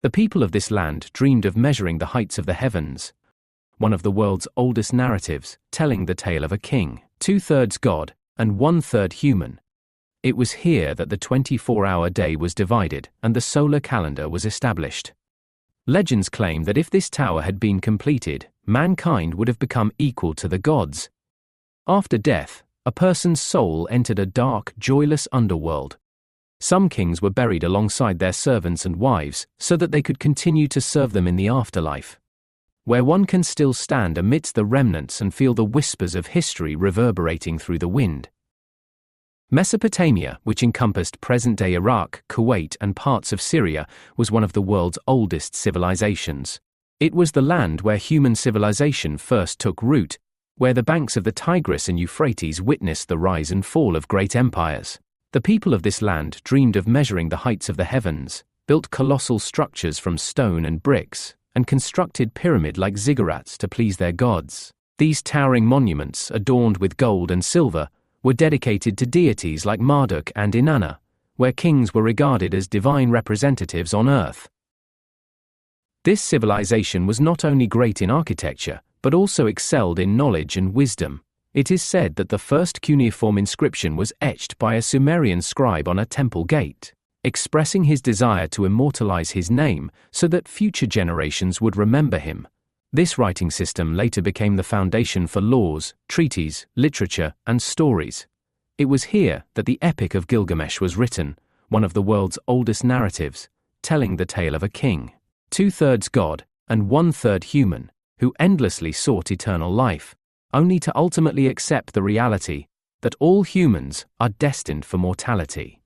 The people of this land dreamed of measuring the heights of the heavens, one of the world's oldest narratives, telling the tale of a king, 2/3 God and 1/3 human. It was here that the 24-hour day was divided and the solar calendar was established. Legends claim that if this tower had been completed, mankind would have become equal to the gods. After death, a person's soul entered a dark, joyless underworld. Some kings were buried alongside their servants and wives so that they could continue to serve them in the afterlife, where one can still stand amidst the remnants and feel the whispers of history reverberating through the wind. Mesopotamia, which encompassed present-day Iraq, Kuwait, and parts of Syria, was one of the world's oldest civilizations. It was the land where human civilization first took root, where the banks of the Tigris and Euphrates witnessed the rise and fall of great empires. The people of this land dreamed of measuring the heights of the heavens, built colossal structures from stone and bricks, and constructed pyramid-like ziggurats to please their gods. These towering monuments, adorned with gold and silver, were dedicated to deities like Marduk and Inanna, where kings were regarded as divine representatives on earth. This civilization was not only great in architecture, but also excelled in knowledge and wisdom. It is said that the first cuneiform inscription was etched by a Sumerian scribe on a temple gate, expressing his desire to immortalize his name so that future generations would remember him. This writing system later became the foundation for laws, treaties, literature, and stories. It was here that the Epic of Gilgamesh was written, one of the world's oldest narratives, telling the tale of a king, 2/3 God and 1/3 human, who endlessly sought eternal life, only to ultimately accept the reality that all humans are destined for mortality.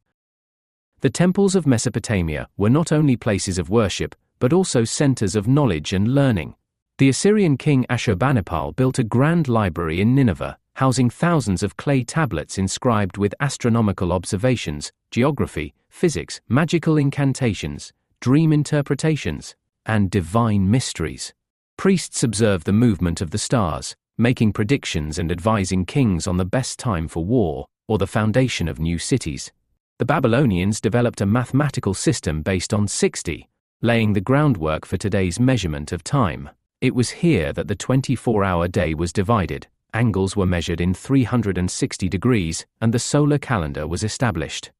The temples of Mesopotamia were not only places of worship, but also centers of knowledge and learning. The Assyrian king Ashurbanipal built a grand library in Nineveh, housing thousands of clay tablets inscribed with astronomical observations, geography, physics, magical incantations, dream interpretations, and divine mysteries. Priests observed the movement of the stars, making predictions and advising kings on the best time for war or the foundation of new cities. The Babylonians developed a mathematical system based on 60, laying the groundwork for today's measurement of time. It was here that the 24-hour day was divided, angles were measured in 360 degrees, and the solar calendar was established.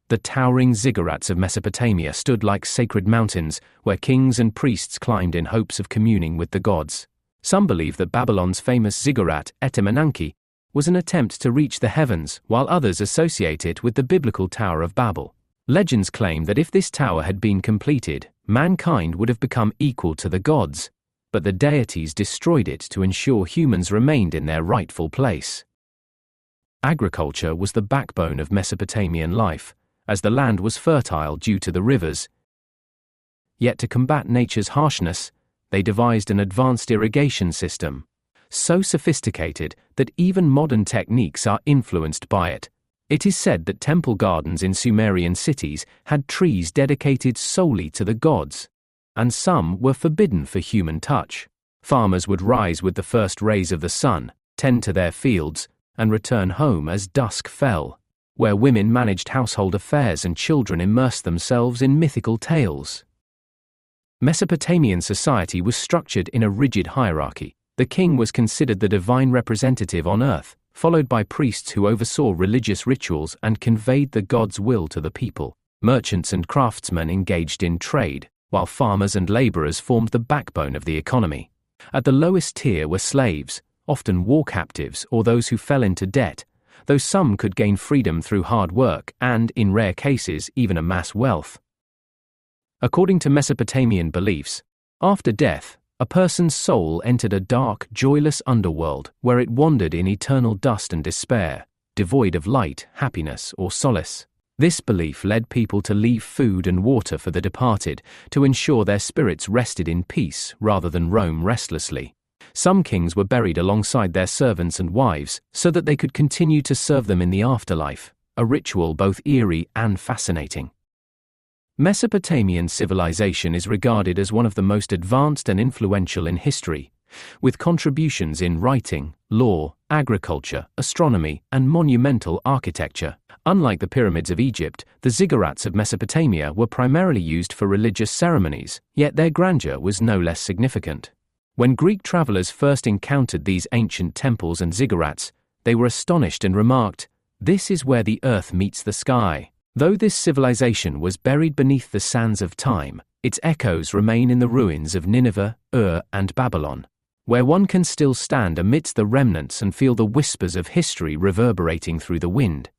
The towering ziggurats of Mesopotamia stood like sacred mountains where kings and priests climbed in hopes of communing with the gods. Some believe that Babylon's famous ziggurat, Etemenanki, was an attempt to reach the heavens, while others associate it with the biblical Tower of Babel. Legends claim that if this tower had been completed, mankind would have become equal to the gods, but the deities destroyed it to ensure humans remained in their rightful place. Agriculture was the backbone of Mesopotamian life, as the land was fertile due to the rivers. Yet to combat nature's harshness, they devised an advanced irrigation system, so sophisticated that even modern techniques are influenced by it. It is said that temple gardens in Sumerian cities had trees dedicated solely to the gods, and some were forbidden for human touch. Farmers would rise with the first rays of the sun, tend to their fields, and return home as dusk fell, where women managed household affairs and children immersed themselves in mythical tales. Mesopotamian society was structured in a rigid hierarchy. The king was considered the divine representative on earth, followed by priests who oversaw religious rituals and conveyed the god's will to the people. Merchants and craftsmen engaged in trade, while farmers and laborers formed the backbone of the economy. At the lowest tier were slaves, often war captives or those who fell into debt, though some could gain freedom through hard work and, in rare cases, even amass wealth. According to Mesopotamian beliefs, after death, a person's soul entered a dark, joyless underworld where it wandered in eternal dust and despair, devoid of light, happiness, or solace. This belief led people to leave food and water for the departed to ensure their spirits rested in peace rather than roam restlessly. Some kings were buried alongside their servants and wives so that they could continue to serve them in the afterlife, a ritual both eerie and fascinating. Mesopotamian civilization is regarded as one of the most advanced and influential in history, with contributions in writing, law, agriculture, astronomy, and monumental architecture. Unlike the pyramids of Egypt, the ziggurats of Mesopotamia were primarily used for religious ceremonies, yet their grandeur was no less significant. When Greek travelers first encountered these ancient temples and ziggurats, they were astonished and remarked, "This is where the earth meets the sky." Though this civilization was buried beneath the sands of time, its echoes remain in the ruins of Nineveh, Ur, and Babylon, where one can still stand amidst the remnants and feel the whispers of history reverberating through the wind.